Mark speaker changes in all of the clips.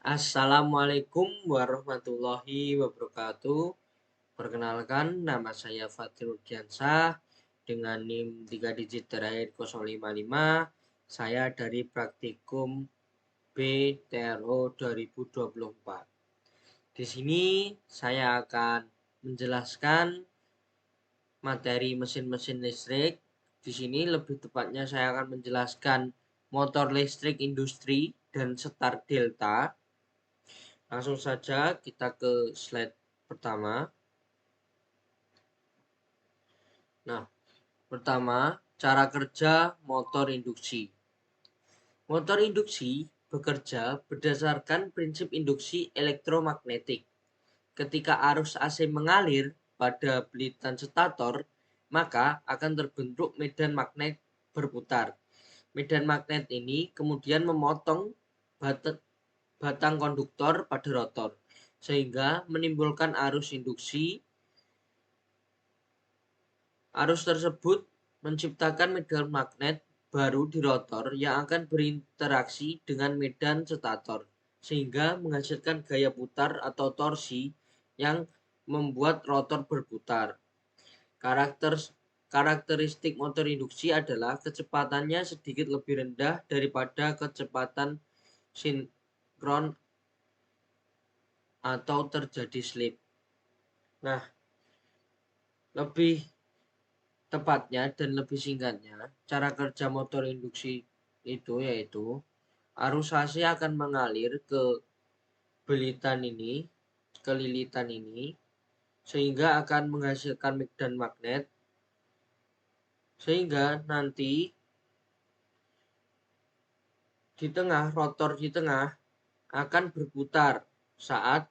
Speaker 1: Assalamualaikum warahmatullahi wabarakatuh. Perkenalkan, nama saya Fatir Diansah dengan NIM 3 digit terakhir 055. Saya dari Praktikum B TRO 2024. Di sini saya akan menjelaskan materi mesin-mesin listrik. Di sini lebih tepatnya saya akan menjelaskan motor listrik industri dan start delta. Langsung saja kita ke slide pertama. Nah, pertama, cara kerja motor induksi. Motor induksi bekerja berdasarkan prinsip induksi elektromagnetik. Ketika arus AC mengalir pada belitan stator, maka akan terbentuk medan magnet berputar. Medan magnet ini kemudian memotong batang konduktor pada rotor, sehingga menimbulkan arus induksi. Arus tersebut menciptakan medan magnet baru di rotor yang akan berinteraksi dengan medan stator, sehingga menghasilkan gaya putar atau torsi yang membuat rotor berputar. Karakteristik motor induksi adalah kecepatannya sedikit lebih rendah daripada kecepatan sinkron atau terjadi slip. Nah, lebih tepatnya dan lebih singkatnya, cara kerja motor induksi itu yaitu arus AC akan mengalir ke belitan ini, ke lilitan ini, sehingga akan menghasilkan medan magnet, sehingga nanti di tengah, rotor di tengah akan berputar saat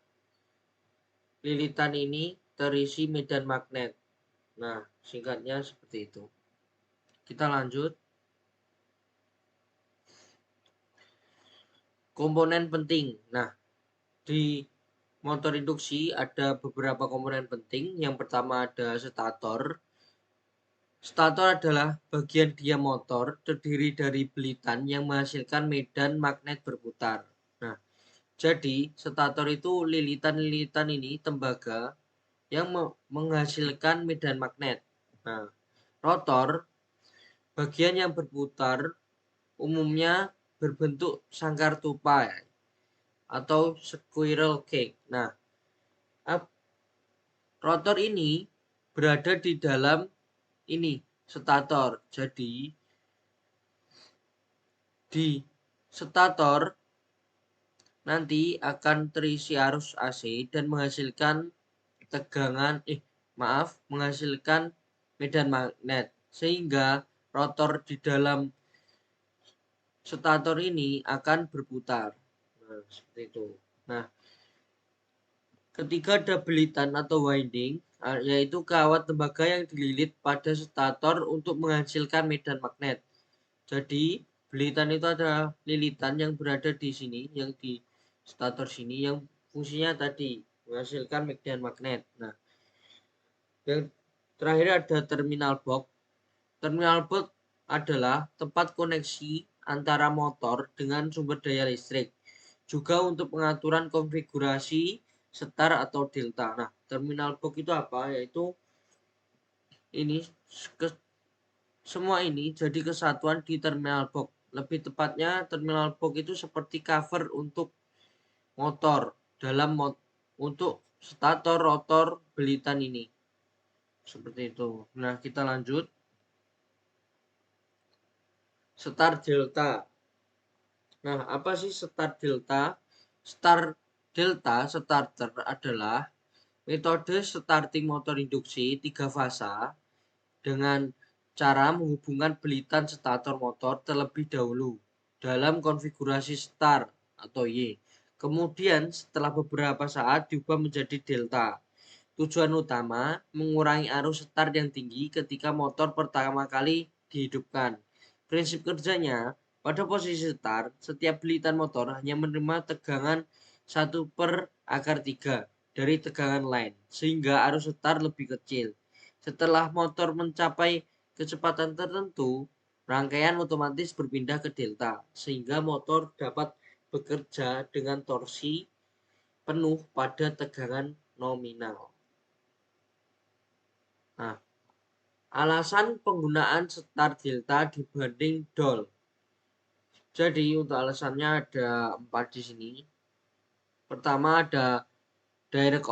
Speaker 1: lilitan ini terisi medan magnet. Nah, singkatnya seperti itu. Kita lanjut. Komponen penting. Nah, di motor induksi ada beberapa komponen penting. Yang pertama ada stator. Stator adalah bagian diam motor terdiri dari belitan yang menghasilkan medan magnet berputar. Nah, jadi stator itu lilitan-lilitan ini tembaga yang menghasilkan medan magnet. Nah, rotor bagian yang berputar umumnya berbentuk sangkar tupai atau squirrel cage. Nah, rotor ini berada di dalam ini stator. Jadi di stator nanti akan terisi arus AC dan menghasilkan menghasilkan medan magnet, sehingga rotor di dalam stator ini akan berputar. Nah, seperti itu. Nah, ketika ada belitan atau winding, yaitu kawat tembaga yang dililit pada stator untuk menghasilkan medan magnet. Jadi, belitan itu ada lilitan yang berada di sini, yang di stator sini, yang fungsinya tadi menghasilkan medan magnet. Nah, yang terakhir ada terminal box. Terminal box adalah tempat koneksi antara motor dengan sumber daya listrik. Juga untuk pengaturan konfigurasi setar atau delta. Nah, terminal box itu apa? Yaitu ini semua ini jadi kesatuan di terminal box. Lebih tepatnya terminal box itu seperti cover untuk motor untuk stator, rotor, belitan ini. Seperti itu. Nah, kita lanjut. Start delta. Nah, apa sih start delta? Start delta starter adalah metode starting motor induksi 3 fasa dengan cara menghubungkan belitan stator motor terlebih dahulu dalam konfigurasi start atau Y. Kemudian setelah beberapa saat diubah menjadi delta. Tujuan utama mengurangi arus start yang tinggi ketika motor pertama kali dihidupkan. Prinsip kerjanya, pada posisi start, setiap belitan motor hanya menerima tegangan 1/3 dari tegangan line, sehingga arus start lebih kecil. Setelah motor mencapai kecepatan tertentu, rangkaian otomatis berpindah ke delta, sehingga motor dapat bekerja dengan torsi penuh pada tegangan nominal. Nah, alasan penggunaan setar delta dibanding dol. Jadi untuk alasannya ada 4 di sini. Pertama ada direct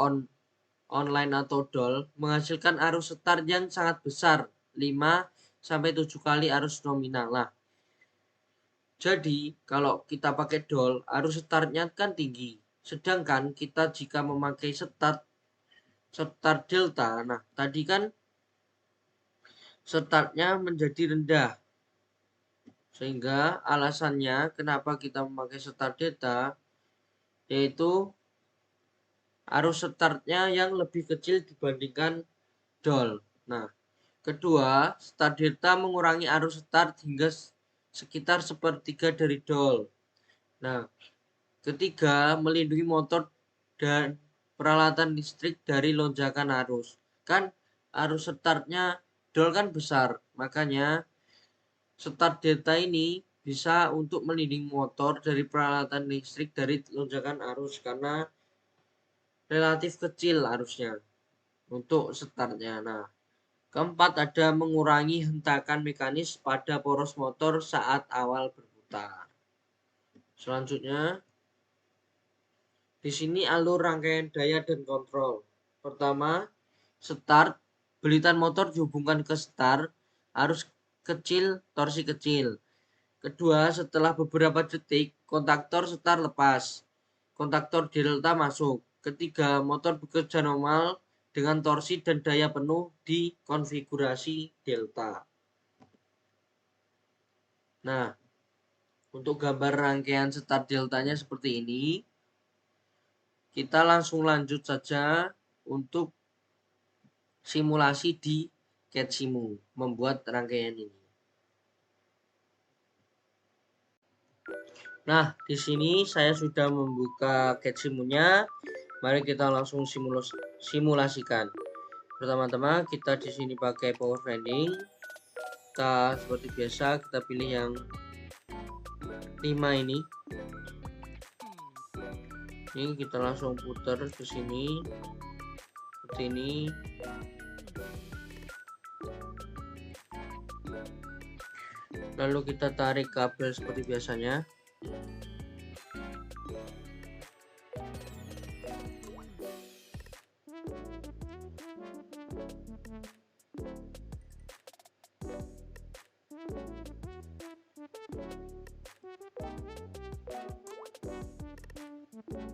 Speaker 1: online atau dol menghasilkan arus setar yang sangat besar, 5-7 kali arus nominal. Nah, jadi kalau kita pakai dol, arus setarnya kan tinggi. Sedangkan kita jika memakai setar delta, nah tadi kan setarnya menjadi rendah. Sehingga alasannya kenapa kita memakai setar delta yaitu arus setarnya yang lebih kecil dibandingkan dol. Nah, kedua, setar delta mengurangi arus setar hingga sekitar sepertiga dari dol. Nah, ketiga, melindungi motor dan peralatan listrik dari lonjakan arus. Kan arus setarnya dol kan besar, makanya setar delta ini bisa untuk melindungi motor dari peralatan listrik dari lonjakan arus karena relatif kecil arusnya untuk setarnya. Nah, keempat ada mengurangi hentakan mekanis pada poros motor saat awal berputar. Selanjutnya, di sini alur rangkaian daya dan kontrol. Pertama, start, belitan motor dihubungkan ke start, arus kecil, torsi kecil. Kedua, setelah beberapa detik, kontaktor start lepas. Kontaktor delta masuk. Ketiga, motor bekerja normal dengan torsi dan daya penuh di konfigurasi delta. Nah, untuk gambar rangkaian start deltanya seperti ini. Kita langsung lanjut saja untuk simulasi di CADSIMU membuat rangkaian ini. Nah, di sini saya sudah membuka CADSIMU-nya. Mari kita langsung simulasikan. Pertama-tama kita di sini pakai power vending. Kita seperti biasa kita pilih yang 5 ini. Ini kita langsung putar ke sini seperti ini. Lalu kita tarik kabel seperti biasanya.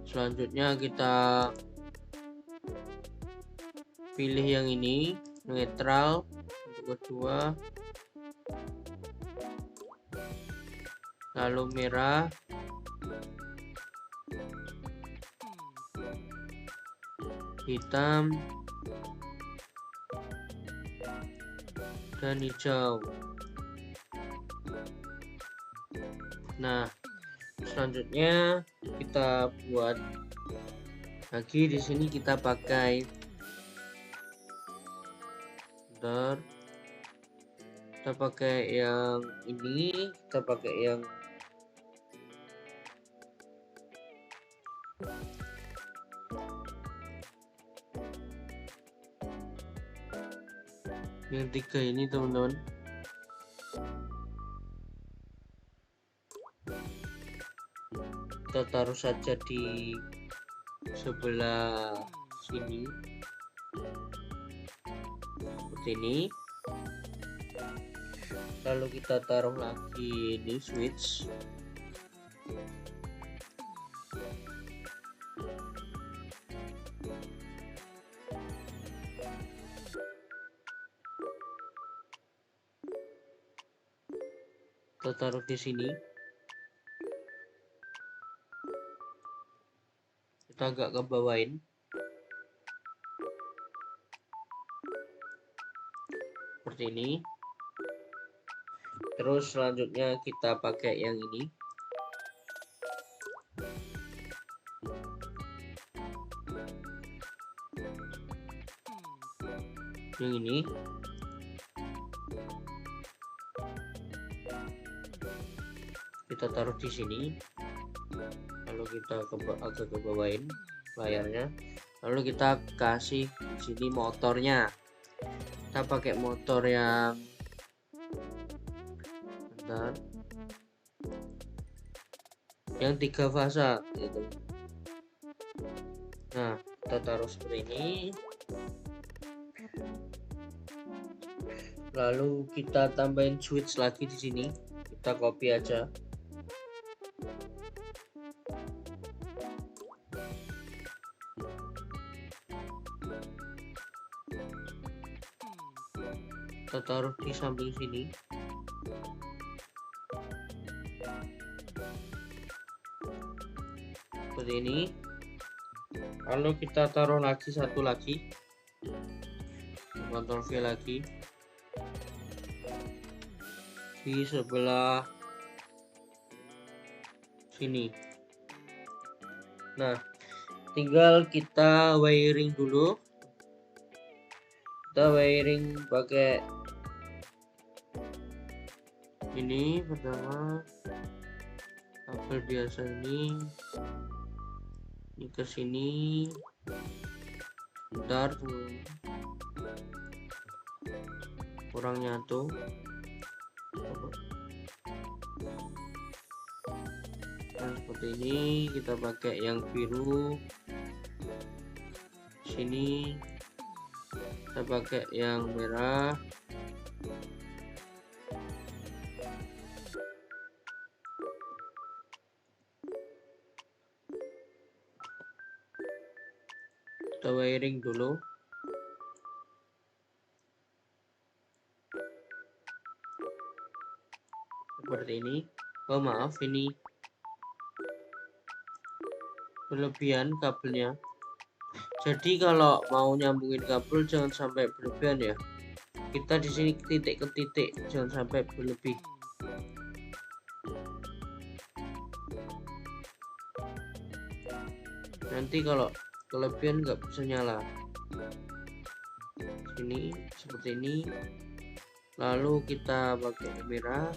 Speaker 1: Selanjutnya kita pilih yang ini, netral untuk kedua, lalu merah, hitam, dan hijau. Nah, selanjutnya kita buat lagi di sini kita pakai kita pakai yang ini, kita pakai yang tiga ini teman-teman. Kita taruh saja di sebelah sini seperti ini. Lalu kita taruh lagi ini switch. Kita taruh di sini. Kita agak ke bawahin seperti ini. Terus selanjutnya kita pakai yang ini. Yang ini. Kita taruh di sini. lalu kita agak ke bawain layarnya, lalu kita kasih di sini motornya. Kita pakai motor yang bentar, yang 3 fasa gitu. Nah, kita taruh seperti ini, lalu kita tambahin switch lagi di sini. Kita copy aja. Kita taruh di samping sini. Seperti ini. Lalu kita taruh lagi satu lagi. Ctrl V lagi. Di sebelah sini. Nah, tinggal kita wiring dulu. Kita wiring pakai ini pertama kabel biasa ini ke sini. Bentar tuh, kurang nyatu. Nah, seperti ini. Kita pakai yang biru sini, kita pakai yang merah. Kita wiring dulu. Seperti ini. Oh maaf, ini berlebihan kabelnya. Jadi kalau mau nyambungin kabel jangan sampai berlebihan ya. Kita di sini titik ke titik, jangan sampai berlebih. Nanti kalau kelebihan nggak bisa nyala. Sini seperti ini. Lalu kita pakai merah.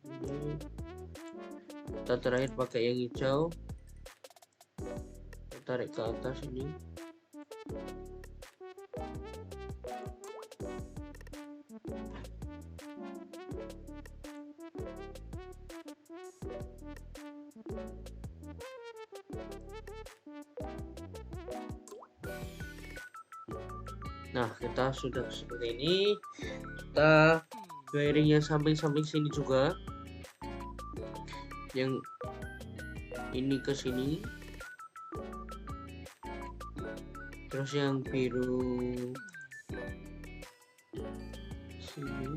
Speaker 1: Ini. Kita terakhir pakai yang hijau. Kita tarik ke atas ini. Nah, kita sudah seperti ini. Kita wiring yang samping-samping sini juga. Yang ini ke sini. Terus yang biru sini.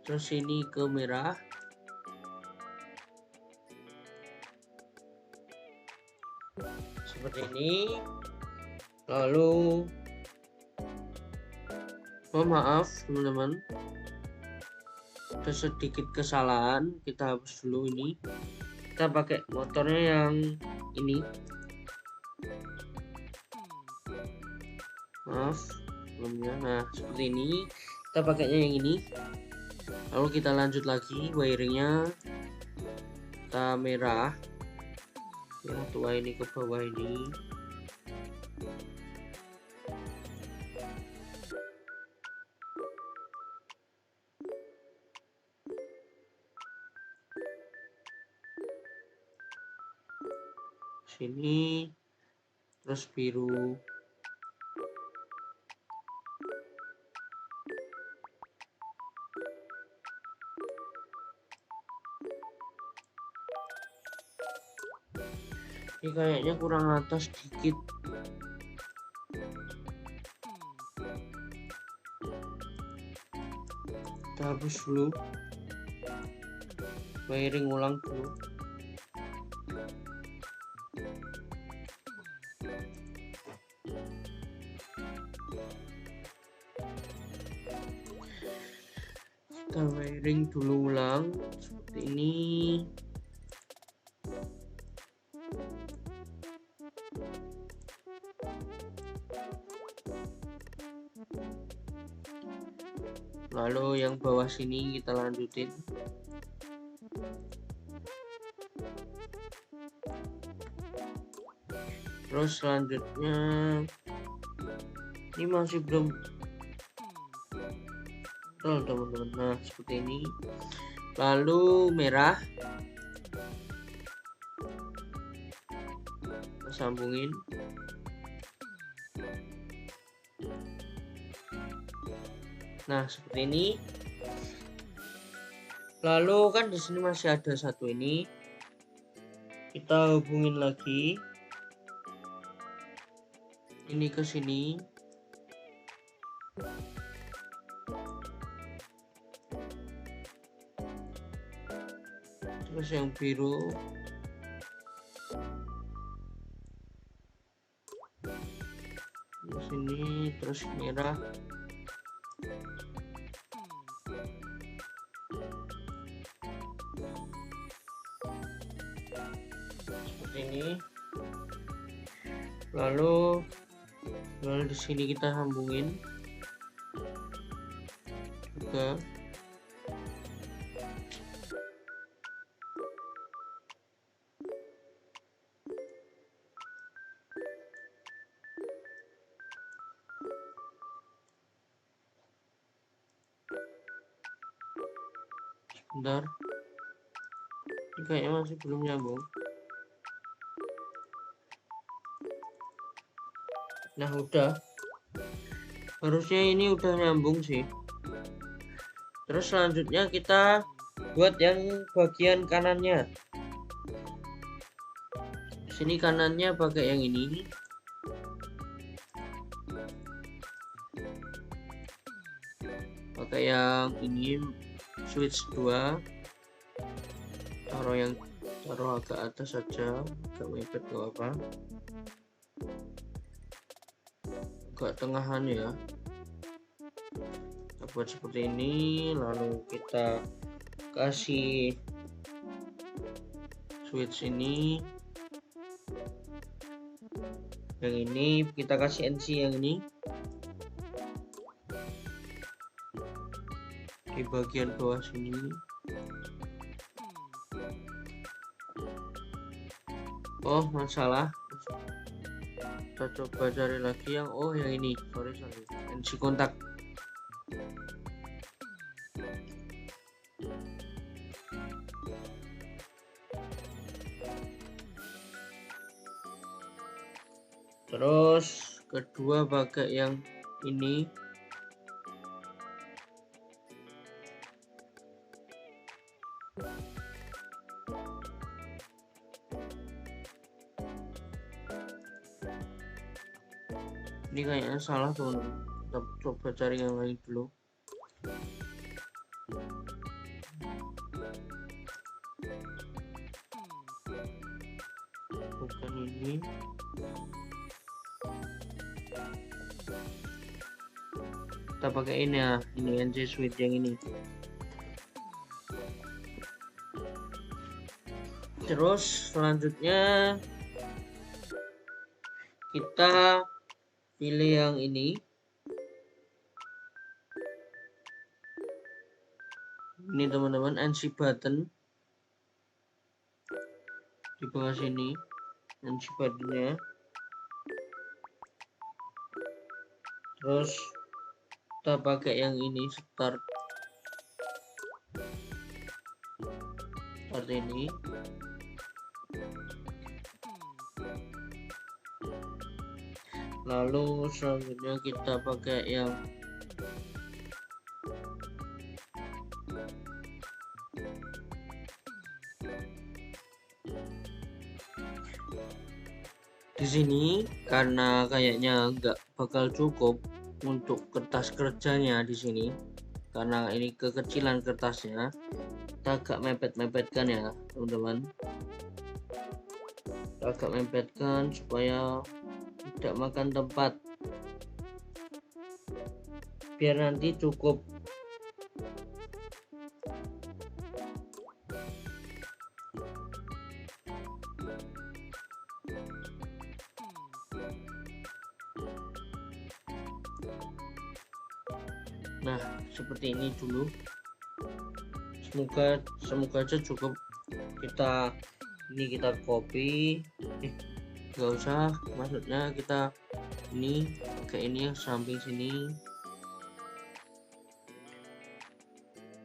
Speaker 1: Terus ini ke merah. Seperti ini. Lalu maaf teman-teman, ada sedikit kesalahan, kita hapus dulu ini. Kita pakai motornya yang ini. Maaf sebelumnya. Nah, seperti ini. Kita pakainya yang ini. Lalu kita lanjut lagi wiringnya. Kita merah. Yang tua ini ke bawah ini. Sini. Terus biru. Ini kayaknya kurang rata sedikit. Kita hapus dulu. Wiring ulang dulu. Kita wiring dulu ulang seperti ini. Lalu yang bawah sini kita lanjutin. Terus selanjutnya ini masih belum betul teman-teman. Nah seperti ini. Lalu merah kita sambungin. Nah seperti ini. Lalu kan di sini masih ada satu ini, kita hubungin lagi ini ke sini. Terus yang biru di sini, terus merah. Seperti ini. Lalu di sini kita sambungin juga. Bentar, ini kayaknya masih belum nyambung. Nah udah, harusnya ini udah nyambung sih. Terus selanjutnya kita buat yang bagian kanannya. Sini kanannya pakai yang ini. Pakai yang ini, switch 2. Taruh agak atas saja, agak mepet gak apa. Agak tengahan ya. Kita buat seperti ini, lalu kita kasih switch ini. Yang ini kita kasih NC yang ini di bagian bawah sini. Oh masalah, kita coba cari lagi yang yang ini. Sorry NC kontak. Terus kedua pakai yang ini. Ini kayaknya salah teman-teman. Kita coba cari yang lain dulu. Bukan ini. Kita pakai ini ya, ini NC switch yang ini. Terus selanjutnya kita pilih yang ini. Ini teman-teman, NC button di bawah sini, NC buttonnya. Terus kita pakai yang ini, start ini. Lalu selanjutnya kita pakai yang di sini, karena kayaknya nggak bakal cukup untuk kertas kerjanya di sini, karena ini kekecilan kertasnya. Kita agak mepet-mepetkan ya teman-teman. Agak mepetkan supaya tidak makan tempat, biar nanti cukup. Nah, seperti ini dulu. Semoga aja cukup. Kita copy. Nggak usah, maksudnya kita ini pakai ini yang samping sini.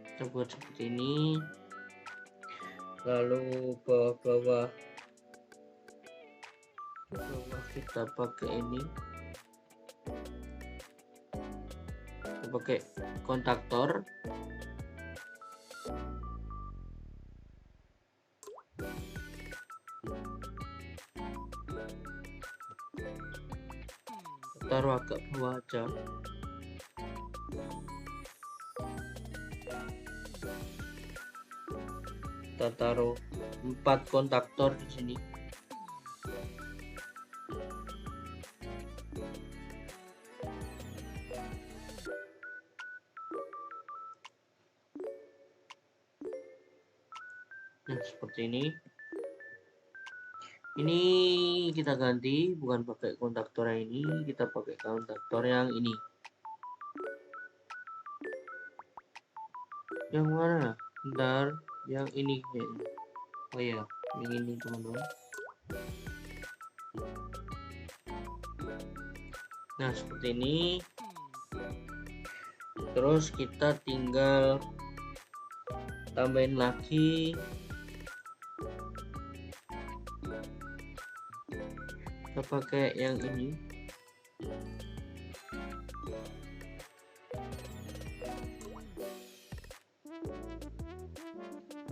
Speaker 1: Kita buat seperti ini. Lalu bawah kita pakai ini. Kita pakai kontaktor. Taruh agak bawah aja. Kita taruh 4 kontaktor di sini. Nah, seperti ini. Ini kita ganti, bukan pakai kontaktor yang ini, kita pakai kontaktor yang ini. Yang mana? Bentar, yang ini kayaknya. Oh ya, yang ini teman-teman. Nah, seperti ini. Terus kita tinggal tambahin lagi. Kita pakai yang ini.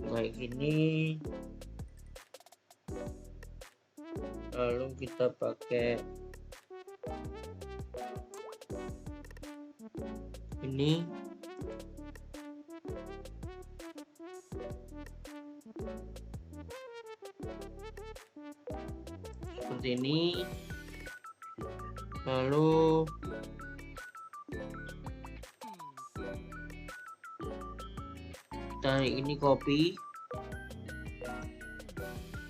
Speaker 1: Kayak gini. Lalu kita pakai ini. Seperti ini. Lalu kita ini copy.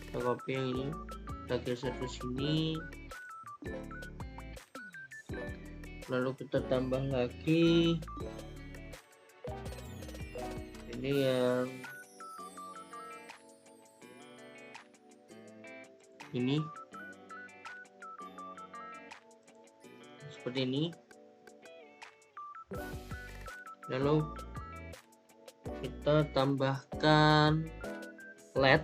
Speaker 1: Kita copy yang ini, kita geser ke sini. Lalu kita tambah lagi ini yang ini seperti ini. Lalu kita tambahkan LED.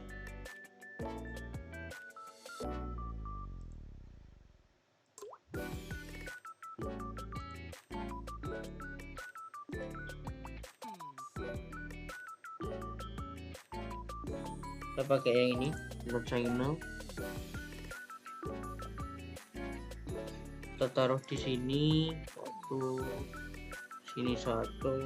Speaker 1: Kita pakai yang ini, rectangle. Kita taruh di sini satu,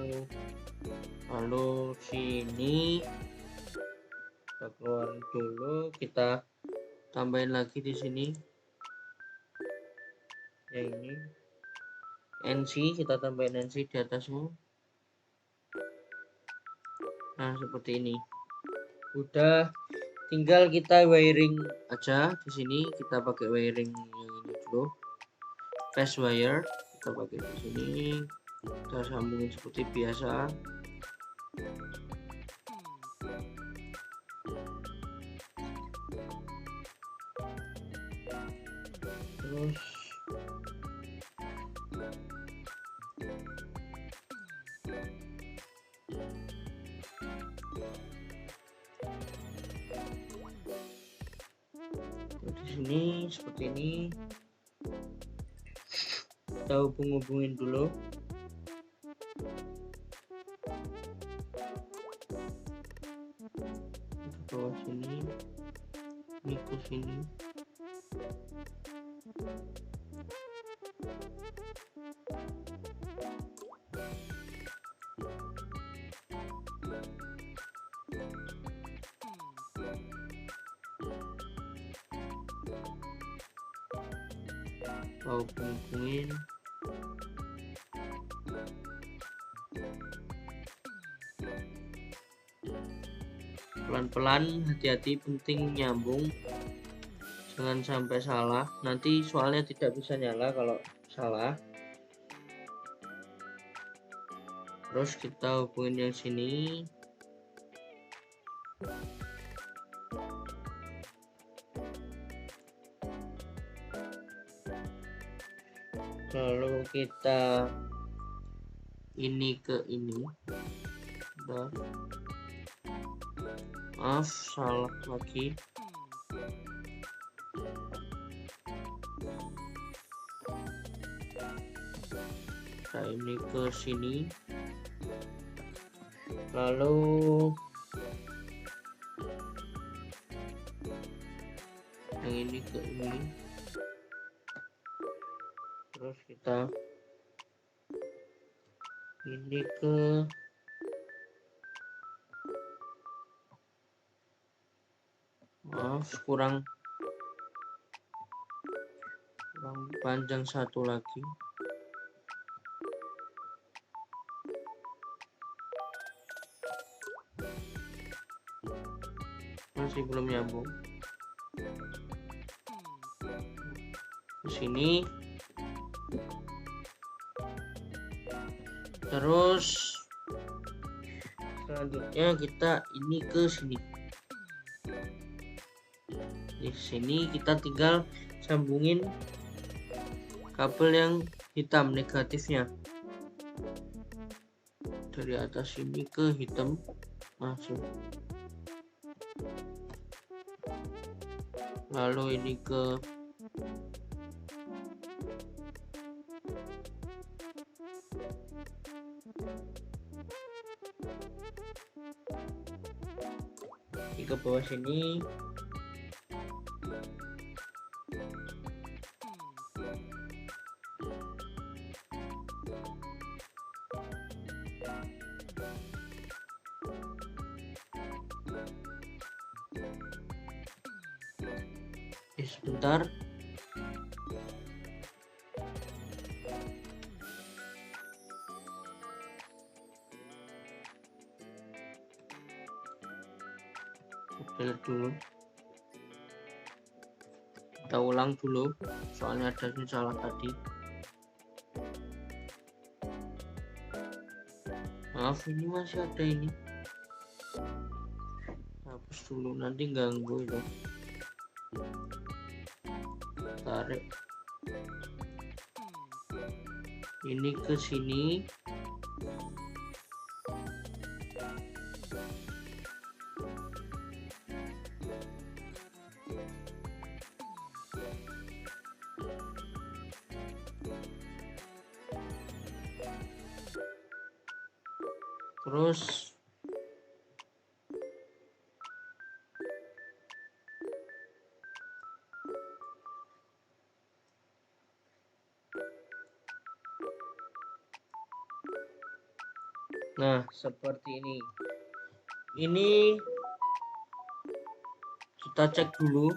Speaker 1: lalu sini. Kita keluarin dulu, kita tambahin lagi di sini. Yang ini NC, kita tambahin NC di atasnya. Nah, seperti ini. Udah, tinggal kita wiring aja di sini. Kita pakai wiring yang ini dulu. Fast wire kita pakai di sini. Kita sambungin seperti biasa. Terus di sini seperti ini. Kita hubungin dulu. Ke bawah sini, ini ke sini. Hubungin. Pelan-pelan, hati-hati, penting nyambung, jangan sampai salah. Nanti soalnya tidak bisa nyala kalau salah. Terus kita hubungin yang sini. Lalu kita ini ke ini. Bentar. Maaf, salah lagi. Nah, ini ke sini. Lalu yang ini ke ini. Terus kita ini ke kurang panjang satu lagi. Masih belum nyambung. Di sini. Terus selanjutnya kita ini ke sini. Di sini kita tinggal sambungin kabel yang hitam negatifnya dari atas ini ke hitam masuk. Lalu ini ke bawah sini. Sebentar. Lihat dulu, kita ulang dulu soalnya ada yang salah tadi. Maaf, ini masih ada ini. Hapus dulu, nanti ganggu itu. Tarik ini ke sini. Terus nah, seperti ini. Ini kita cek dulu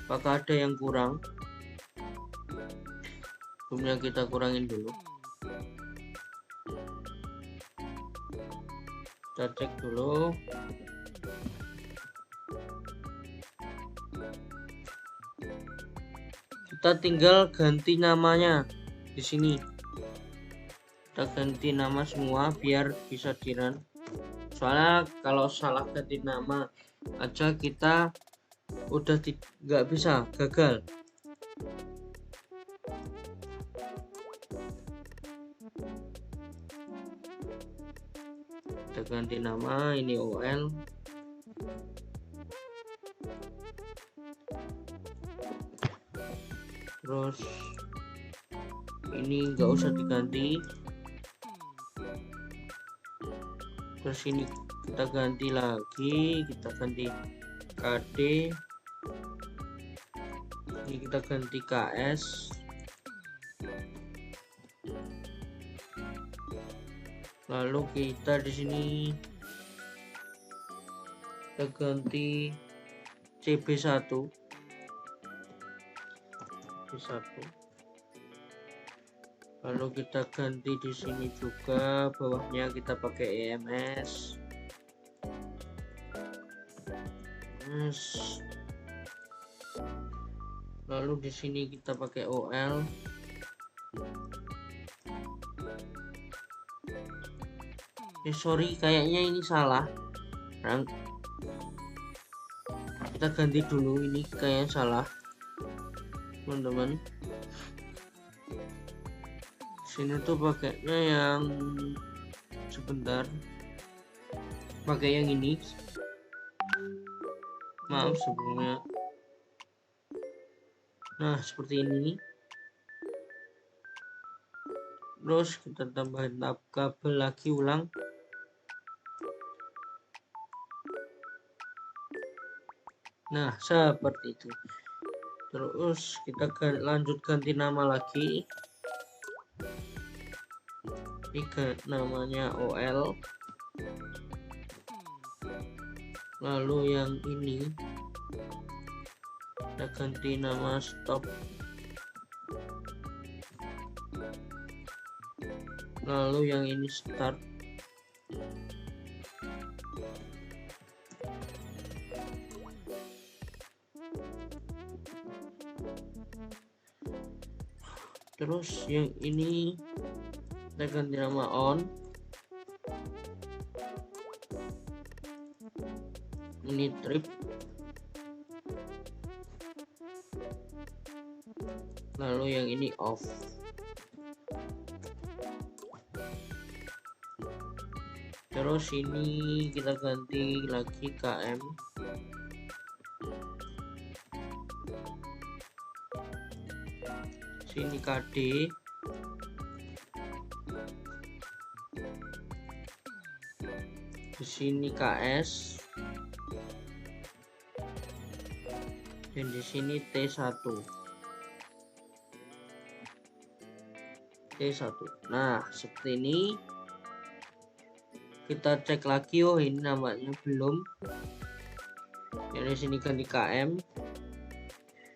Speaker 1: apakah ada yang kurang. Sebelumnya kita kurangin dulu. Kita cek dulu. Kita tinggal ganti namanya di sini. Kita ganti nama semua biar bisa dirun. Soalnya kalau salah ganti nama aja kita udah nggak bisa, gagal. Kita ganti nama, ini OL. Terus ini nggak usah diganti. Terus ini kita ganti lagi, kita ganti KD, ini kita ganti KS. Lalu kita di sini kita ganti CB1. Lalu kita ganti di sini juga, bawahnya kita pakai EMS. Lalu di sini kita pakai OL. sorry, kayaknya ini salah. Kita ganti dulu, ini kayaknya salah, teman-teman. Sini tuh pakainya yang sebentar, pakai yang ini. Maaf sebelumnya. Nah, seperti ini. Terus kita tambahin kabel lagi ulang. Nah, seperti itu. Terus kita lanjut ganti nama lagi. Ini namanya OL. Lalu yang ini kita ganti nama stop. Lalu yang ini start. Terus yang ini kita ganti nama on. Ini trip. Lalu yang ini off. Terus ini kita ganti lagi KM. Sini KD. Di sini KS. Dan di sini T1. Nah, seperti ini. Kita cek lagi, oh ini namanya belum. Yang di sini ganti KM.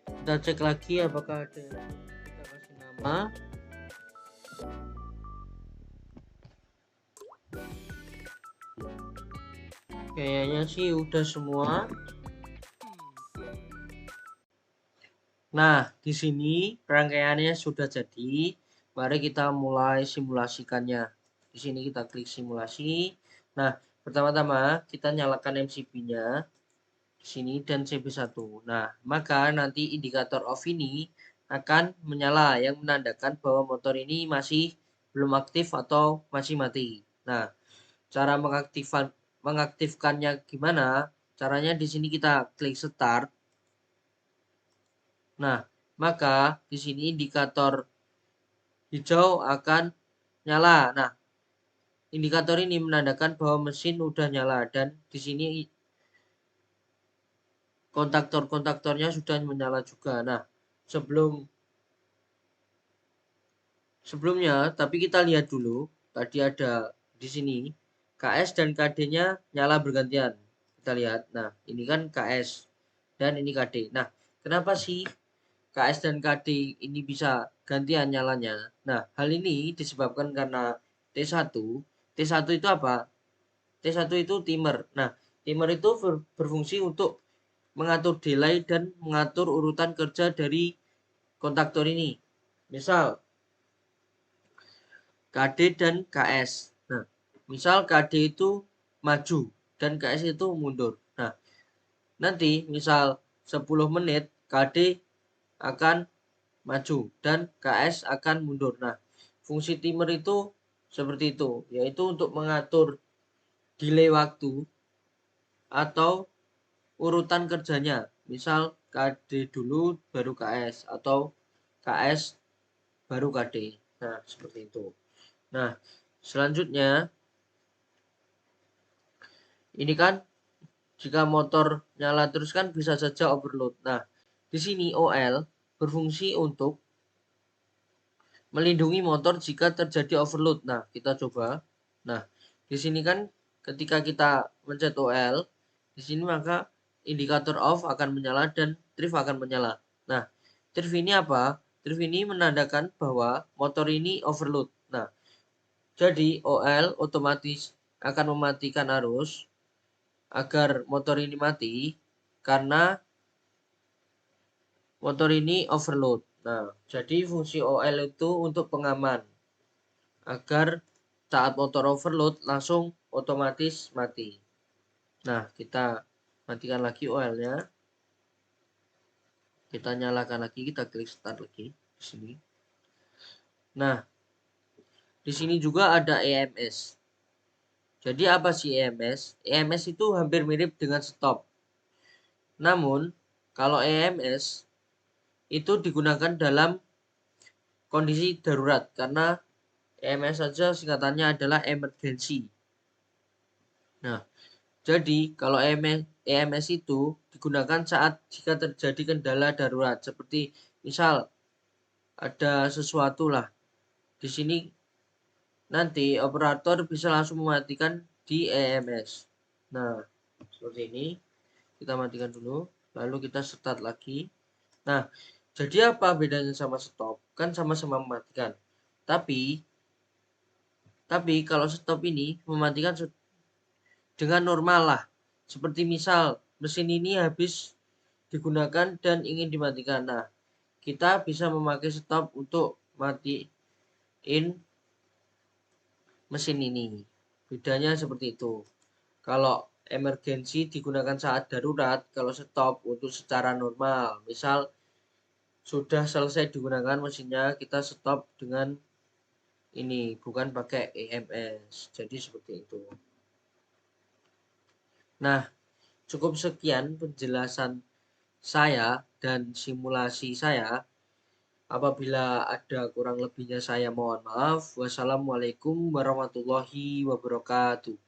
Speaker 1: Kita cek lagi apakah ada. Kita kasih nama. Kayaknya sih udah semua. Nah, di sini rangkaiannya sudah jadi. Mari kita mulai simulasikannya. Di sini kita klik simulasi. Nah, pertama-tama kita nyalakan MCB-nya di sini dan CB1. Nah, maka nanti indikator off ini akan menyala yang menandakan bahwa motor ini masih belum aktif atau masih mati. Nah, cara mengaktifkannya gimana? Caranya di sini kita klik start. Nah, maka di sini indikator hijau akan nyala. Nah, indikator ini menandakan bahwa mesin udah nyala dan di sini kontaktornya sudah menyala juga. Nah, sebelumnya tapi kita lihat dulu, tadi ada di sini KS dan KD-nya nyala bergantian. Kita lihat. Nah, ini kan KS dan ini KD. Nah, kenapa sih KS dan KD ini bisa gantian nyalanya? Nah, hal ini disebabkan karena T1 itu apa? T1 itu timer. Nah, timer itu berfungsi untuk mengatur delay dan mengatur urutan kerja dari kontaktor ini. Misal KD dan KS. Nah, misal KD itu maju dan KS itu mundur. Nah, nanti misal 10 menit KD akan maju dan KS akan mundur. Nah, fungsi timer itu seperti itu, yaitu untuk mengatur delay waktu atau urutan kerjanya. Misal KD dulu baru KS atau KS baru KD. Nah, seperti itu. Nah, selanjutnya ini kan jika motor nyala terus kan bisa saja overload. Nah, di sini OL berfungsi untuk melindungi motor jika terjadi overload. Nah, kita coba. Nah, di sini kan ketika kita mencet OL, di sini maka indikator off akan menyala dan drift akan menyala. Nah, drift ini apa? Drift ini menandakan bahwa motor ini overload. Nah, jadi OL otomatis akan mematikan arus agar motor ini mati karena motor ini overload. Nah, jadi fungsi OL itu untuk pengaman agar saat motor overload langsung otomatis mati. Nah, kita matikan lagi OL-nya. Kita nyalakan lagi, kita klik start lagi di sini. Nah, di sini juga ada EMS. Jadi apa sih EMS? EMS itu hampir mirip dengan stop. Namun, kalau EMS itu digunakan dalam kondisi darurat karena EMS saja singkatannya adalah emergency. Nah, jadi kalau EMS itu digunakan saat jika terjadi kendala darurat seperti misal ada sesuatu lah di sini, nanti operator bisa langsung mematikan di EMS. Nah, seperti ini. Kita matikan dulu, lalu kita start lagi. Nah, jadi apa bedanya sama stop? Kan sama-sama mematikan. Tapi kalau stop ini mematikan dengan normal lah. Seperti misal mesin ini habis digunakan dan ingin dimatikan. Nah, kita bisa memakai stop untuk matiin mesin ini. Bedanya seperti itu. Kalau emergency digunakan saat darurat, kalau stop untuk secara normal. Misal sudah selesai digunakan mesinnya, kita stop dengan ini, bukan pakai EMS. Jadi seperti itu. Nah, cukup sekian penjelasan saya dan simulasi saya. Apabila ada kurang lebihnya saya mohon maaf. Wassalamualaikum warahmatullahi wabarakatuh.